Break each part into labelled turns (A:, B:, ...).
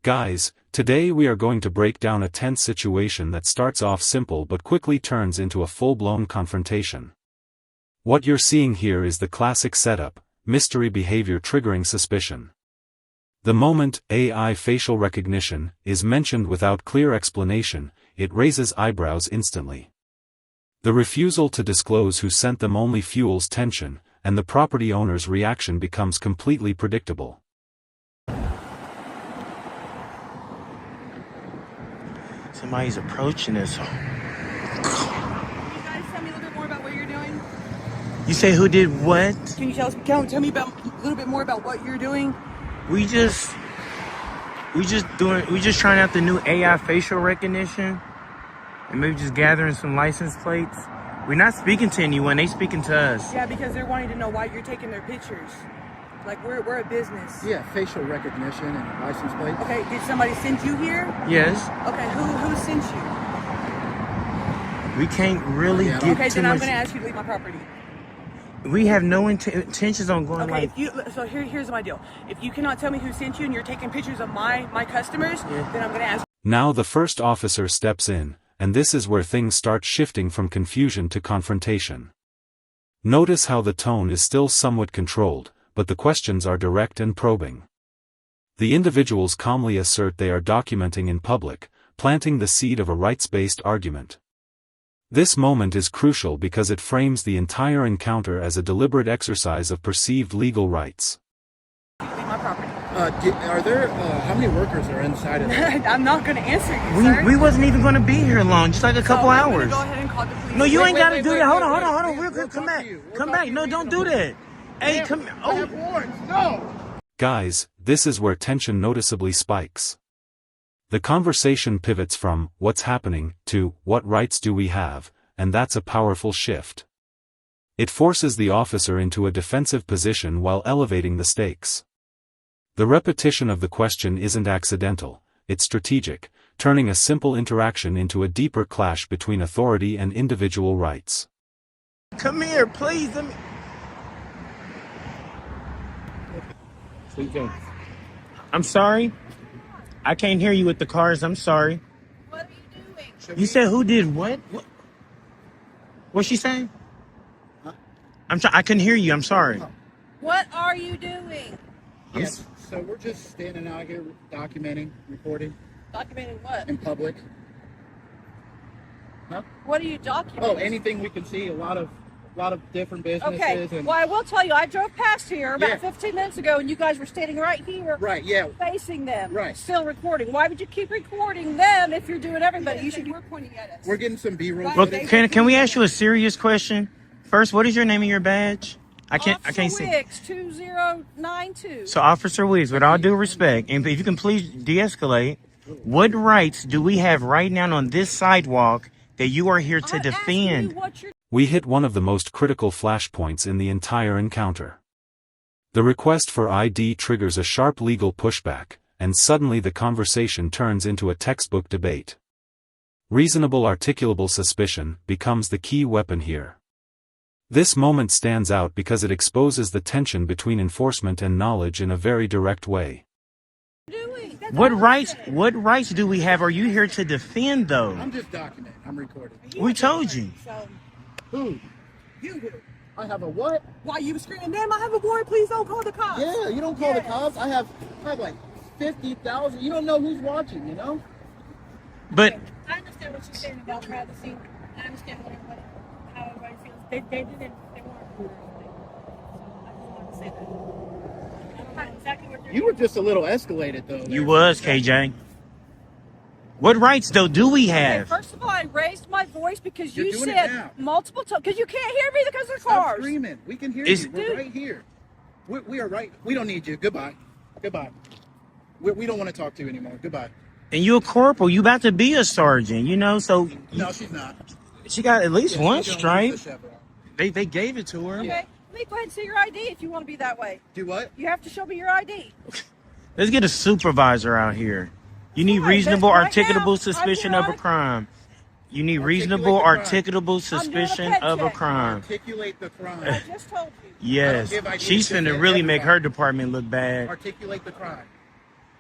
A: Guys, today we are going to break down a tense situation that starts off simple but quickly turns into a full-blown confrontation. What you're seeing here is the classic setup, mystery behavior triggering suspicion. The moment AI facial recognition is mentioned without clear explanation, it raises eyebrows instantly. The refusal to disclose who sent them only fuels tension, and the property owner's reaction becomes completely predictable.
B: Somebody's approaching us.
C: Can you guys tell me a little bit more about what you're doing?
B: You say who did what?
C: Can you tell me about a little bit more about what you're doing?
B: We just trying out the new AI facial recognition, and maybe just gathering some license plates. We're not speaking to anyone; they speaking to us.
C: Yeah, because they're wanting to know why you're taking their pictures. Like we're a business.
D: Yeah, facial recognition and license plate.
C: Okay, did somebody send you here?
B: Yes.
C: Okay, who sent you?
B: We can't really get
C: Okay,
B: too
C: then
B: much.
C: I'm gonna ask you to leave my property.
B: We have no intentions on going
C: Okay,
B: like.
C: so here's my deal. If you cannot tell me who sent you and you're taking pictures of my customers, then I'm gonna ask.
A: Now the first officer steps in, and this is where things start shifting from confusion to confrontation. Notice how the tone is still somewhat controlled, but the questions are direct and probing. The individuals calmly assert they are documenting in public, planting the seed of a rights-based argument. This moment is crucial because it frames the entire encounter as a deliberate exercise of perceived legal rights.
C: Leave my property.
D: Are there, how many workers are inside of that?
C: I'm not gonna answer you, sir.
B: We wasn't even going to be here long, just like a couple
C: I'm
B: hours.
C: gonna go ahead and call the police.
B: No, you ain't got to
D: wait,
B: do
D: wait,
B: that. Hold
D: wait,
B: on,
D: wait.
B: real quick.
D: We'll
B: Come
D: talk
B: back.
D: to you. We'll
B: Come
D: talk
B: back.
D: to you
B: No, don't do that. Hey, come.
D: I have
B: Oh,
D: warrants. No!
A: Guys, this is where tension noticeably spikes. The conversation pivots from, "What's happening?" to, "What rights do we have?" And that's a powerful shift. It forces the officer into a defensive position while elevating the stakes. The repetition of the question isn't accidental, it's strategic, turning a simple interaction into a deeper clash between authority and individual rights.
B: come here, please. Let me. I'm sorry. I can't hear you with the cars. I'm sorry.
C: What are you doing?
B: You said who did what? What's she saying?
D: Huh?
B: I couldn't hear you. I'm sorry.
C: What are you doing?
D: Yes. So we're just standing out here documenting, recording
C: Documenting what?
D: in public. Huh?
C: What are you documenting?
D: Oh, anything we can see, a lot of different businesses.
C: Okay.
D: And,
C: Well, I will tell you, I drove past here about
D: Yeah.
C: 15 minutes ago, and you guys were standing right here,
D: right, yeah.
C: facing them,
D: Right.
C: still recording. Why would you keep recording them if you're doing everybody? You should. We're pointing at us.
D: We're getting some B-roll
B: Well,
D: footage.
B: can we ask you a serious question? First, what is your name and your badge? I can't see.
C: Wicks 2092.
B: So, Officer Wiggs, with all due respect, and if you can please de-escalate, what rights do we have right now on this sidewalk that you are here to
C: I'm asking
B: defend?
C: you what you're.
A: We hit one of the most critical flashpoints in the entire encounter. The request for ID triggers a sharp legal pushback, and suddenly the conversation turns into a textbook debate. Reasonable articulable suspicion becomes the key weapon here. This moment stands out because it exposes the tension between enforcement and knowledge in a very direct way.
C: doing. That's
B: What
C: all I'm
B: rights?
C: saying.
B: What rights do we have? Are you here to defend, though?
D: I'm just documenting. I'm recording.
B: We told you.
C: So,
D: Who?
C: you do.
D: I have a what?
C: Why you screaming, "Damn, I have a warrant, please don't call the cops."
D: Yeah, you don't call the
C: Yes.
D: cops. I have like 50,000. You don't know who's watching, you know?
B: But
E: I understand what you're saying about privacy. I understand how everybody feels. They weren't rude or anything. So I just wanted to say that. I don't know exactly what
D: You were just a little escalated, though.
B: you was, KJ. What rights, though, do we
C: Okay,
B: have?
C: first of all, I raised my voice because
D: You're
C: you
D: doing it
C: said
D: now.
C: multiple times, because you can't hear me because of the
D: Stop
C: cars.
D: screaming. We can hear
B: Is-
D: you. We're right here. We are right. We don't need you. Goodbye. Goodbye. We don't want to talk to you anymore. Goodbye.
B: And you a corporal. You about to be a sergeant, you know? So
D: No, she's not.
B: she got at least
D: Yeah,
B: one
D: she's gonna
B: stripe.
D: lose the chevron.
B: They gave it to her.
C: Okay, let me go ahead and see your ID if you want to be that way.
D: Do what?
C: You have to show me your ID.
B: Let's get a supervisor out here. You need
C: Fine,
B: reasonable,
C: but right now,
B: articulable
C: I'm
B: suspicion
C: here
B: of
C: on
B: a
C: a-
B: crime. You need
D: Articulate
B: reasonable,
D: the crime.
B: articulable suspicion
C: pet
B: of a
C: check.
B: crime.
D: Articulate the crime.
C: I just told you.
B: Yes.
D: I don't give ideas
B: She's
D: to
B: finna really make
D: everybody.
B: her department look bad.
D: Articulate the crime.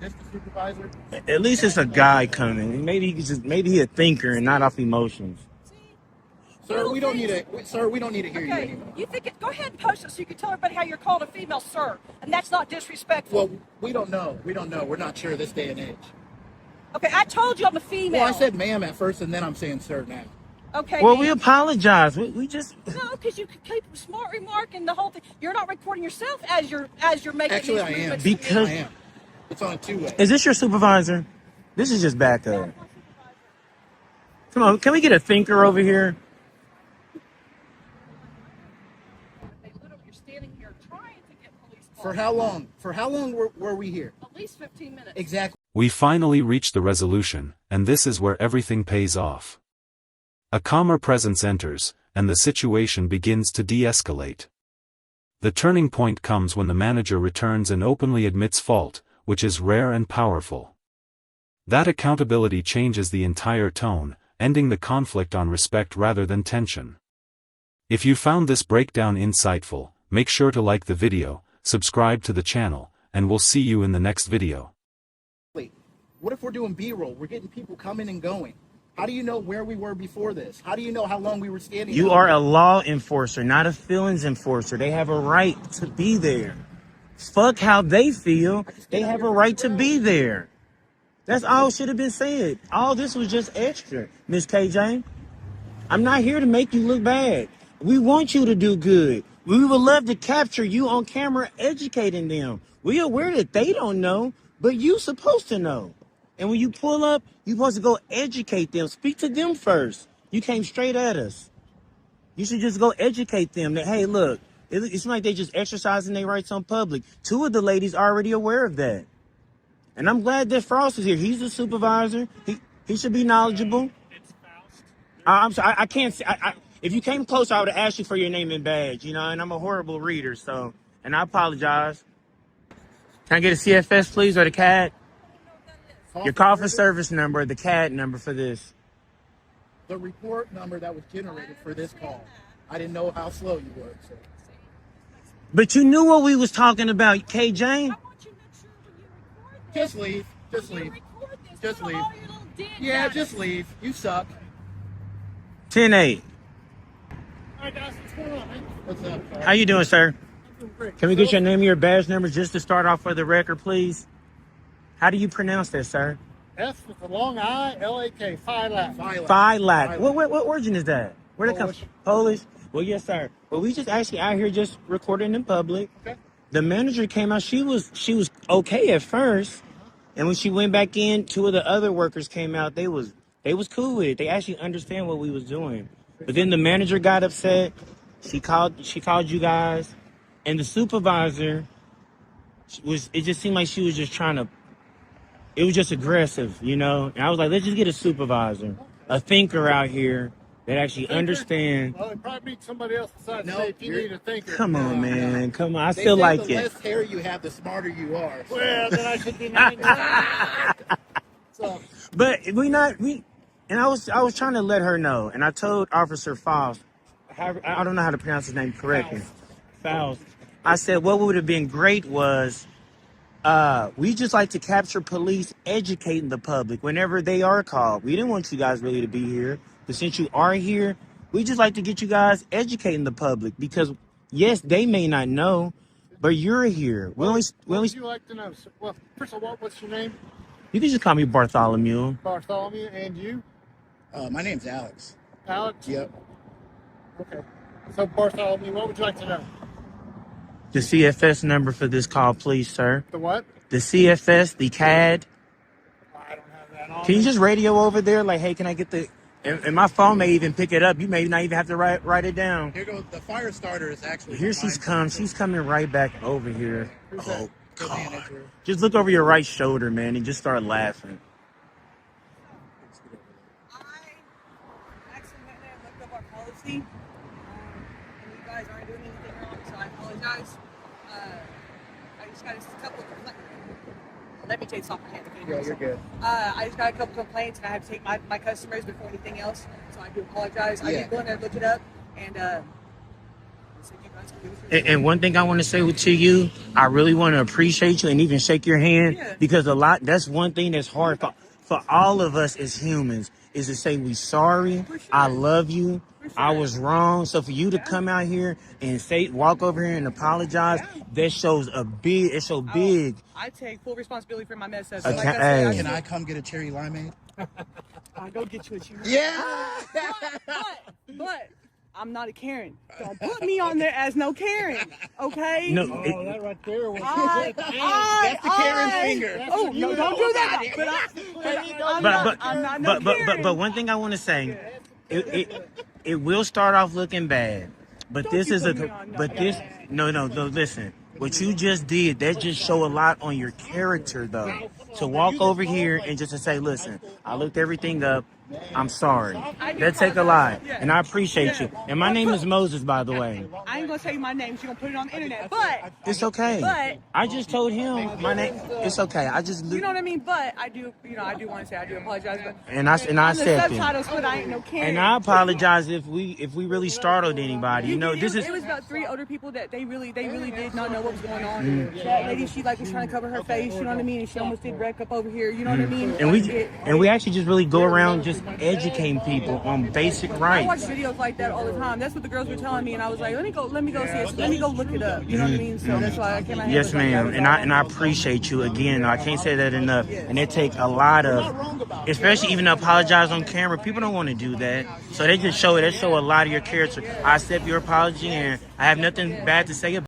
D: This the supervisor?
B: At least it's a guy coming. Maybe maybe he a thinker and not off emotions.
D: Sir, we don't need to. Sir, we don't need to hear you
C: Okay,
D: anymore.
C: you think it? Go ahead and post it so you can tell everybody how you're called a female sir, and that's not disrespectful.
D: Well, we don't know. We don't know. We're not sure this day and age.
C: Okay, I told you I'm a female.
D: Well, I said ma'am at first, and then I'm saying sir now.
C: Okay.
B: Well,
C: ma'am.
B: we apologize. We just
C: No, because you could keep a smart remark and the whole thing. You're not recording yourself as you're making
D: Actually,
C: these
D: I am.
C: movements.
B: Because-
D: I am. It's on a two-way.
B: is this your supervisor? This is just backup. Come on, can we get a thinker over here?
C: They literally, you're standing here trying to get police calls.
D: For how long? For how long were we here?
C: At least 15 minutes.
D: Exactly.
A: We finally reach the resolution, and this is where everything pays off. A calmer presence enters, and the situation begins to de-escalate. The turning point comes when the manager returns and openly admits fault, which is rare and powerful. That accountability changes the entire tone, ending the conflict on respect rather than tension. If you found this breakdown insightful, make sure to like the video, subscribe to the channel, and we'll see you in the next video.
D: What if we're doing B-roll? We're getting people coming and going. How do you know where we were before this? How do you know how long we were standing?
B: You
D: out
B: are
D: there?
B: a law enforcer, not a feelings enforcer. They have a right to be there. Fuck how they feel. They have a right to be there. That's all should have been said. All this was just extra, Miss KJ. I'm not here to make you look bad. We want you to do good. We would love to capture you on camera educating them. We are aware that they don't know, but you supposed to know. And when you pull up, you're supposed to go educate them. Speak to them first. You came straight at us. You should just go educate them that, hey, look, it's like they just exercising their rights on public. Two of the ladies are already aware of that. And I'm glad that Frost is here. He's the supervisor. He should be knowledgeable. I'm sorry, I can't say. If you came close, I would have asked you for your name and badge, and I'm a horrible reader, so, and I apologize. Can I get a CFS, please, or the CAD? Your call for service number, the CAD number for this.
D: The report number that was generated for this call. I didn't know how slow you were. So.
B: But you knew what we was talking about, KJ.
C: I want you to make sure when you record this.
D: Just leave. Just
C: when you
D: leave.
C: record this,
D: Just
C: put
D: leave.
C: all your little dents
D: Yeah,
C: on
D: just
C: it.
D: leave. You suck.
B: 10-8.
F: All right, guys, what's going on, man?
D: What's up?
B: How you doing, sir?
F: I'm doing great.
B: Can we get your name and your badge number just to start off for the record, please? How do you pronounce that, sir?
F: S with a long I, L-A-K, Phylac.
B: Phylac. What origin is that? Where did it come
F: Polish.
B: from? Polish? Well, yes, sir. Well, we just actually out here just recording in public.
F: Okay.
B: The manager came out. She was okay at first, and when she went back in, two of the other workers came out. They was cool with it. They actually understand what we was doing. But then the manager got upset. She called you guys, and the supervisor was. It just seemed like she was just trying to. It was just aggressive, And I was like, let's just get a supervisor, a thinker out here that actually understand.
F: Well, they probably need somebody else besides
D: No,
F: say if you
D: you're-
F: need a thinker.
B: Come on, man. Come on. I
D: They
B: still
D: say
B: like
D: the
B: it.
D: less hair you have, the smarter you are. So.
F: Well, then I should be 9. So,
B: But and I was trying to let her know, and I told Officer Faust, I don't know how to pronounce his name correctly. Faust. I said what would have been great was we just like to capture police educating the public whenever they are called. We didn't want you guys really to be here, but since you are here, we just like to get you guys educating the public because yes, they may not know, but you're here.
F: what would you like to know? So, well, first of all, what's your name?
B: You can just call me Bartholomew.
F: Bartholomew, and you?
D: My name's Alex.
F: Alex?
D: Yep.
F: Okay. So, Bartholomew, what would you like to know?
B: The CFS number for this call, please, sir.
F: The what?
B: The CFS, the CAD.
F: I don't have that on.
B: Can you
F: me.
B: just radio over there? Like, hey, can I get the... And my phone may even pick it up. You may not even have to write it down.
D: Here goes the fire starter is actually.
B: Here she's come. She's coming right back over here.
F: Who's
B: Oh,
F: that?
D: The
B: God.
D: manager.
B: Just look over your right shoulder, man, and just start laughing.
C: I accidentally looked up our policy, and you guys aren't doing anything wrong, so I apologize. I just got a couple of complaints. Let me take this off my hand. Okay?
D: Yeah, you're good.
C: I just got a couple complaints, and I have to take my customers before anything else, so I do apologize. I
D: Yeah.
C: did go in there and look it up, and so you
B: And one thing I want to say to you, I really want to appreciate you and even shake your hand because that's one thing that's hard for all of us as humans is to say we sorry, I love you, I was wrong. So for you to come out here and walk over here and apologize, that shows big.
C: I take full responsibility for my mess ups.
B: Okay,
C: Like I said,
B: hey.
D: Can I come get a cherry limeade?
C: I'll go get you a cherry.
D: Yeah.
C: But I'm not a Karen. Don't put me on there as no Karen, okay?
B: No,
F: Oh, that right there was
D: That's the Karen finger.
C: Oh, no, don't do that. I'm not no Karen.
B: but one thing I want to say, it will start off looking bad, but
C: Don't
B: this
C: you
B: is
C: put me on no
B: no, listen. What you just did, that just show a lot on your character, though. To walk over here and just to say, listen, I looked everything up. I'm sorry. That take a lot, and I appreciate you. And my name is Moses, by the way.
C: I ain't gonna tell you my name. She's gonna put it on the internet. But
B: It's okay.
C: But
B: I just told him my name. It's okay. I just
C: you know what I mean. But I do want to say I do apologize. But
B: and I
C: on the
B: said it.
C: subtitles, but I ain't no Karen.
B: And I apologize if we really startled anybody. You know,
C: it was about 3 older people that they really did not know what was going on. That lady, she was trying to cover her face. You know what I mean? And she almost did wreck up over here. You know what I mean?
B: And we actually just really go around just educating people on basic
C: I
B: rights.
C: watch videos like that all the time. That's what the girls were telling me, and I was like, let me go see it. Let me go look it up. You know what I mean? So that's why I came out here.
B: Yes, ma'am. And I appreciate you again. I can't say that enough. And it takes a lot of, especially even to apologize on camera. People don't want to do that. So they show a lot of your character. I accept your apology, and I have nothing bad to say about it.